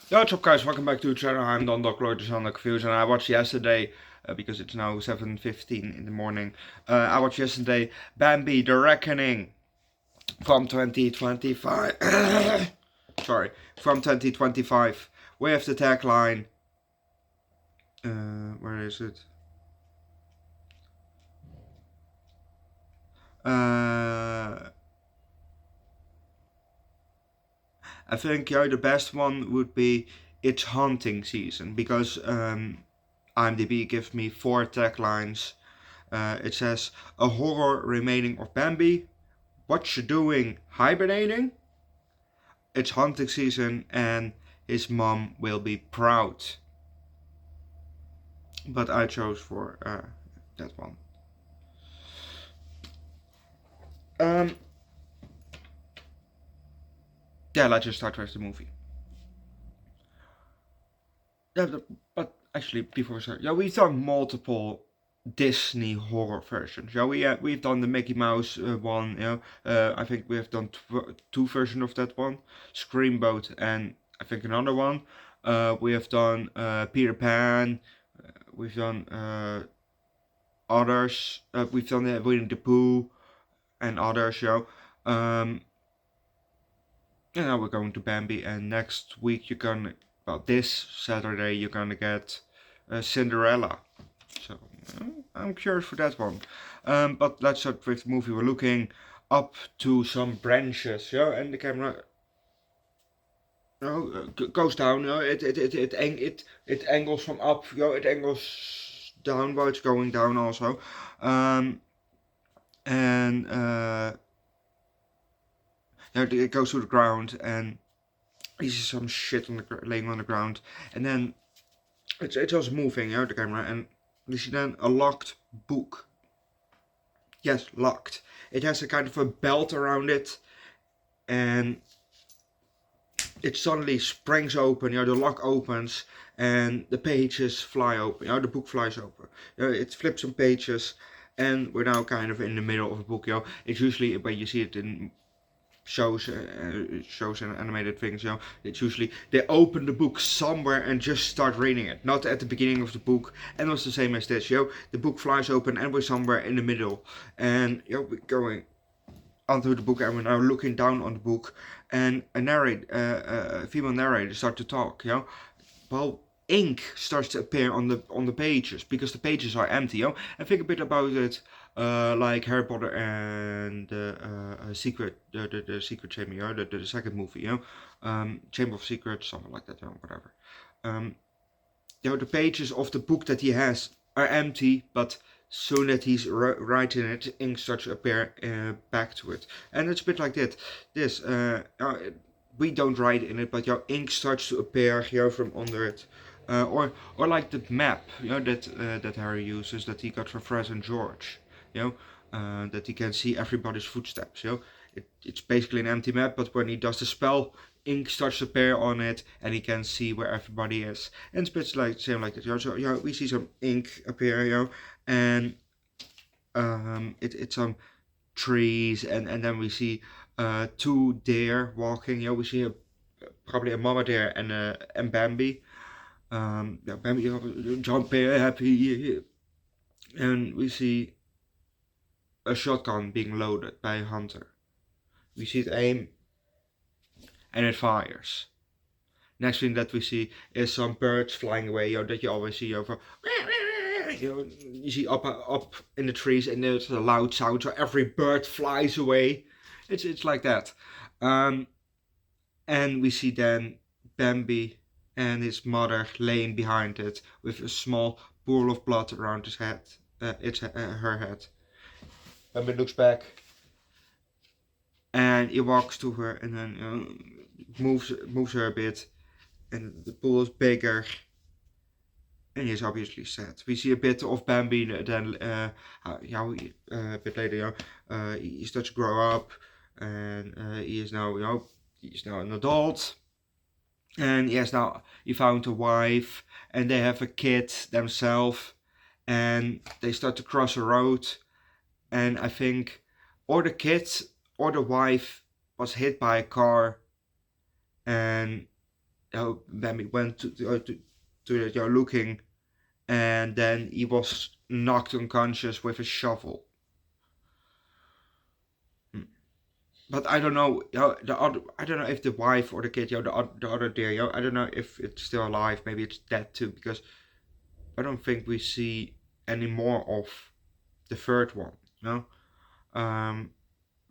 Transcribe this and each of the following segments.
Yo, what's up guys, welcome back to the channel. I'm the Underdog Reacts, and I watched yesterday, because it's now 7:15 in the morning, I watched yesterday Bambi The Reckoning from 2025. Sorry, from 2025. We have the tagline, where is it? I think the best one would be It's Hunting Season, because IMDb gives me 4 taglines. It says, a horror remaining of Bambi, what you doing hibernating, it's hunting season, and his mom will be proud. But I chose for that one. Yeah, let's just start with the movie. Yeah, but actually, before we start, we've done multiple Disney horror versions. We've done the Mickey Mouse one. I think we have done 2 versions of that one, Screamboat, and I think another one. We have done Peter Pan. We've done others. We've done Winnie the Pooh and others. And now we're going to Bambi, and next week this Saturday you're gonna get Cinderella. So I'm curious for that one. But let's start with the movie. We're looking up to some branches, and the camera goes down. It angles from up. It angles down while it's going down also. It goes to the ground, and you see some shit laying on the ground, and then it's also moving, the camera, and you see then a locked book. Yes, locked. It has a kind of a belt around it, and it suddenly springs open. The lock opens, and the pages fly open. The book flies open. It flips some pages, and we're now kind of in the middle of a book. It's usually when you see it in shows and animated things, it's usually they open the book somewhere and just start reading it, not at the beginning of the book. And it's the same as this, the book flies open and we're somewhere in the middle, and we're going onto the book, and we're now looking down on the book, and a female narrator starts to talk. Well, ink starts to appear on the pages, because the pages are empty. And think a bit about it, like Harry Potter and the Secret Chamber, the second movie, Chamber of Secrets, something like that, whatever. The pages of the book that he has are empty, but soon that he's writing it, ink starts to appear back to it, and it's a bit like that. This we don't write in it, but ink starts to appear from under it. Or like the map, that Harry uses, that he got from Fred and George, that he can see everybody's footsteps. It's basically an empty map, but when he does the spell, ink starts to appear on it, and he can see where everybody is. And it's a bit like same like that. So we see some ink appear, and it's some trees, and then we see 2 deer walking. We see probably a mama deer and Bambi. Bambi jumping happy, and we see a shotgun being loaded by a hunter. We see it aim, and it fires. Next thing that we see is some birds flying away, that you always see over. You see up in the trees, and there's a loud sound, so every bird flies away. It's like that. And we see then Bambi and his mother laying behind it with a small pool of blood around his head. Her head. Bambi looks back, and he walks to her, and then moves her a bit, and the pool is bigger, and he's obviously sad. We see a bit of Bambi, then a bit later, he starts to grow up, and he's now an adult, and he found a wife, and they have a kid themselves, and they start to cross a road, and I think or the kid or the wife was hit by a car, and Bambi went to looking, and then he was knocked unconscious with a shovel. But I don't know, I don't know if the wife or the kid, the other deer, I don't know if it's still alive. Maybe it's dead too, because I don't think we see any more of the third one.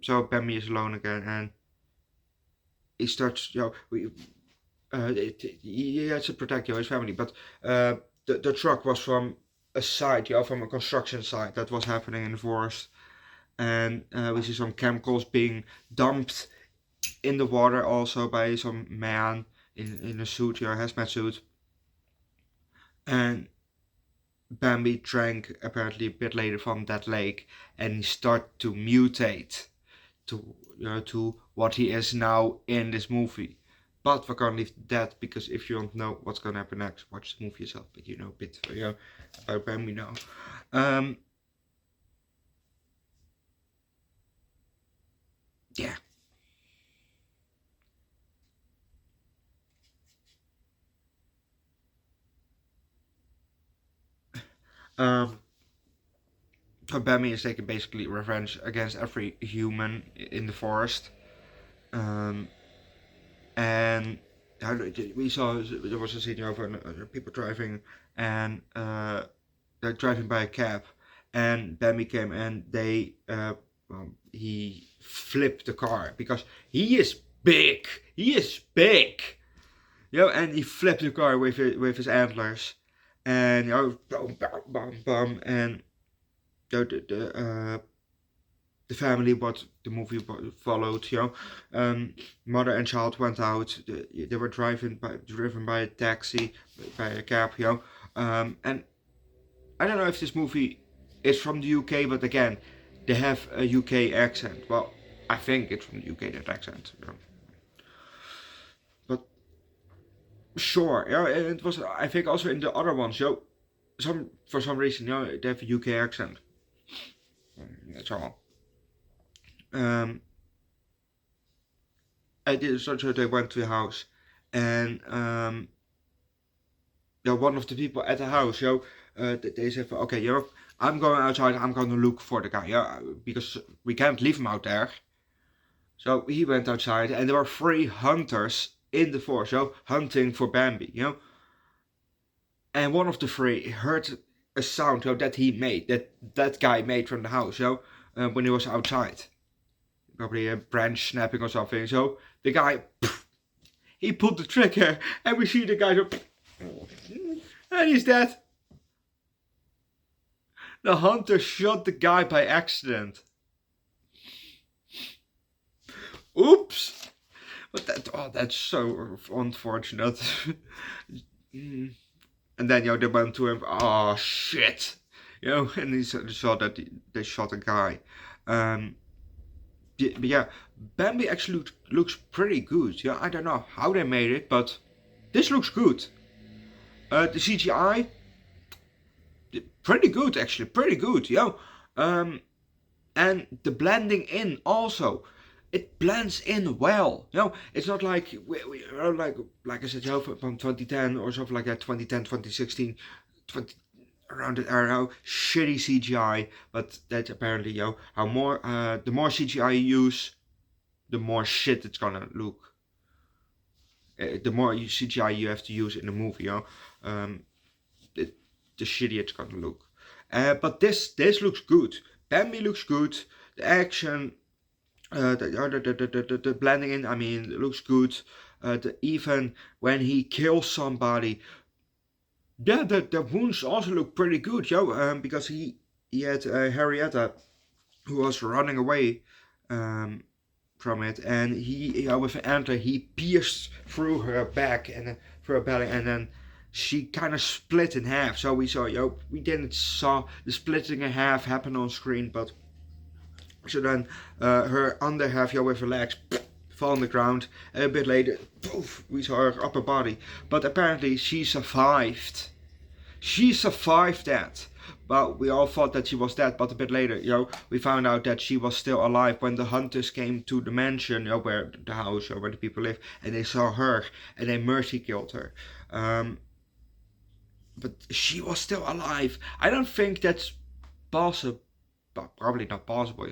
So Bambi is alone again, and he starts, he has to protect his family, but the truck was from a site, from a construction site that was happening in the forest, and we see some chemicals being dumped in the water also by some man in a suit, a hazmat suit, and Bambi drank apparently a bit later from that lake, and he started to mutate to what he is now in this movie. But we're gonna leave that, because if you don't know what's gonna happen next, watch the movie yourself. But you know a bit about Bambi now. Yeah. Bambi is taking basically revenge against every human in the forest. And we saw there was a scene of people driving, and they're driving by a cab, and Bambi came, and he flipped the car because he is big. And he flipped the car with his antlers, and bum bum bum bum, and the family, what the movie followed, mother and child went out. They were driven by a taxi, by a cab, and I don't know if this movie is from the UK, but again, they have a UK accent. Well, I think it's from the UK, that accent. But sure, and it was, I think, also in the other ones, for some reason, they have a UK accent. That's all. So they went to the house, and one of the people at the house, they said, okay, I'm going outside, I'm going to look for the guy, because we can't leave him out there. So he went outside, and there were 3 hunters in the forest, hunting for Bambi, And one of the 3 heard a sound, that he made, that guy made from the house, when he was outside. Probably a branch snapping or something. So the guy, he pulled the trigger, and we see the guy and he's dead. The hunter shot the guy by accident. Oops. But that's so unfortunate. And then they went to him. Oh shit. And he saw that they shot a guy. But yeah, Bambi actually looks pretty good. I don't know how they made it, but this looks good. The CGI, pretty good actually, pretty good. And the blending in also, it blends in well. It's not like like I said, from 2010 or something like that, 2010, 2016, around that era, shitty CGI, but that's apparently the more CGI you use, the more shit it's gonna look. The more CGI you have to use in the movie, the shittier it's gonna look. But this looks good. Bambi looks good. The action, the blending in, it looks good. Even when he kills somebody, the wounds also look pretty good, because he had Harrietta, who was running away from it, and he with an antler he pierced through her back and through her belly, and then she kind of split in half. So we saw, we didn't saw the splitting in half happen on screen, but so then her under half, with her legs fall on the ground, and a bit later, poof, we saw her upper body. But apparently she survived. she survived that. But we all thought that she was dead, but a bit later, we found out that she was still alive when the hunters came to the mansion, where the house, where the people live, and they saw her, and they mercy killed her. But she was still alive. I don't think that's possible. Probably not possible.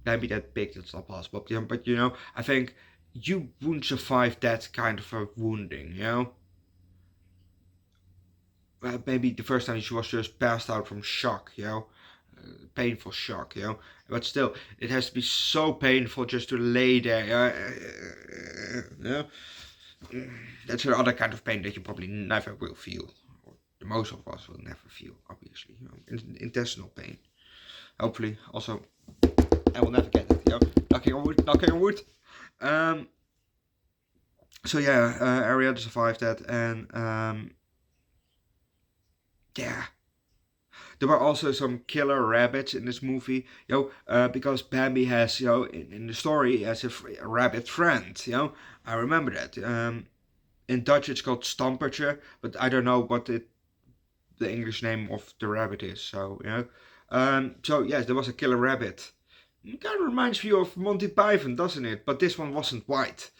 Bambi that big, that's not possible. But I think you wouldn't survive that kind of a wounding, maybe the first time she was just passed out from shock, painful shock, But still, it has to be so painful just to lay there, That's another kind of pain that you probably never will feel. Or most of us will never feel, obviously. Intestinal pain. Hopefully, also, I will never get it, Knocking on wood, knocking on wood. So yeah, Ariana survived that, and yeah. There were also some killer rabbits in this movie, because Bambi has, in the story, has a rabbit friend, I remember that. In Dutch it's called Stampertje, but I don't know what the English name of the rabbit is, so, so yes, there was a killer rabbit. It kind of reminds me of Monty Python, doesn't it? But this one wasn't white.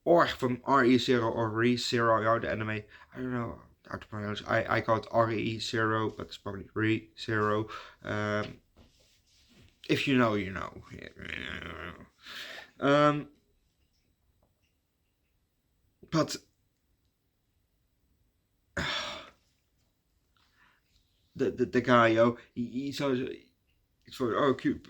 Or from RE0 or Re0, the anime, I don't know how to pronounce. I call it RE0, but it's probably Re0. If you know, you know. But the guy, he's so cute.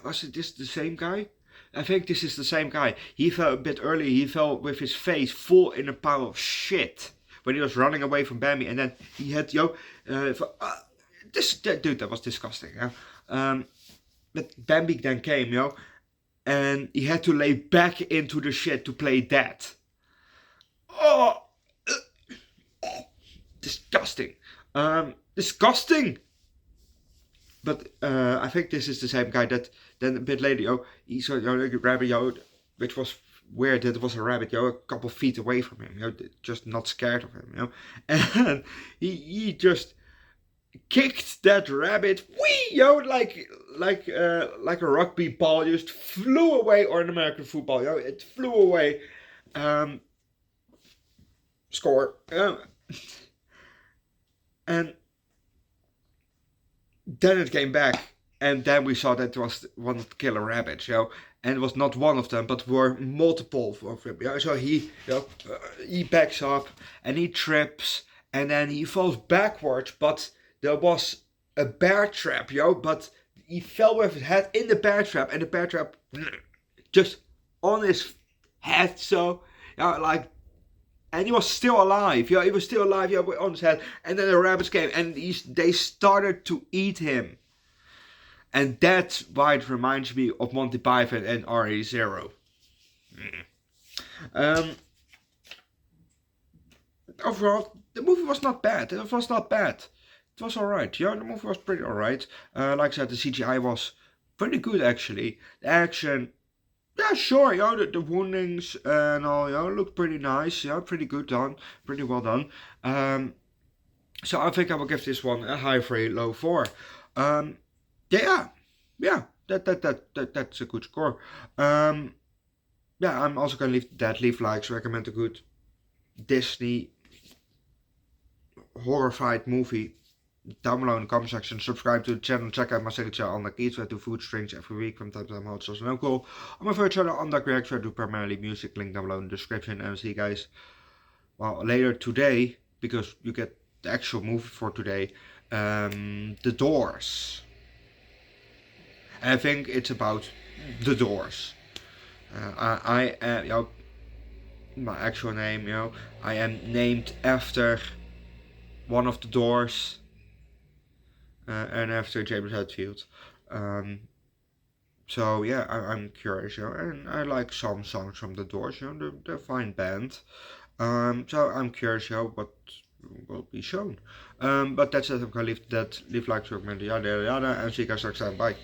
Was it this the same guy? I think this is the same guy. He fell a bit early. He fell with his face full in a pile of shit when he was running away from Bambi, and then he had dude, that was disgusting. But Bambi then came, and he had to lay back into the shit to play dead. Oh, disgusting. Disgusting. But I think this is the same guy that then a bit later, he saw a rabbit, which was weird that it was a rabbit, a couple feet away from him, just not scared of him, and he just kicked that rabbit, like a rugby ball, just flew away, or an American football, it flew away. Score, and then it came back, and then we saw that it was one killer rabbit, and it was not one of them, but were multiple of them. So he, he backs up and he trips, and then he falls backwards. But there was a bear trap, but he fell with his head in the bear trap, and the bear trap just on his head. So, and he was still alive, he was still alive, on his head. And then the rabbits came, and they started to eat him. And that's why it reminds me of Monty Python and RE0. Overall, the movie was not bad. It was not bad. It was alright. The movie was pretty alright. Like I said, the CGI was pretty good, actually. The action, yeah, sure, the woundings and all, looked pretty nice, pretty good done, pretty well done. So I think I will give this one a high 3, low 4. Yeah, that's a good score. Yeah, I'm also gonna leave likes, recommend a good Disney horrified movie. Down below in the comment section, subscribe to the channel, check out my second channel, Underdog Eats, where I do food streams every week from time to time, hot sauce and alcohol. On my third channel, Underdog Reacts, where I do primarily music, link down below in the description, and I'll see you guys, later today, because you get the actual movie for today, The Doors. And I think it's about The Doors. I am, my actual name, I am named after one of the Doors. And after James Hetfield. So yeah, I'm curious, and I like some songs from The Doors, they're a fine band. So I'm curious, what will be shown. But that's it, I'm gonna leave like, recommend, yada yada yada, and see you guys next time, bye.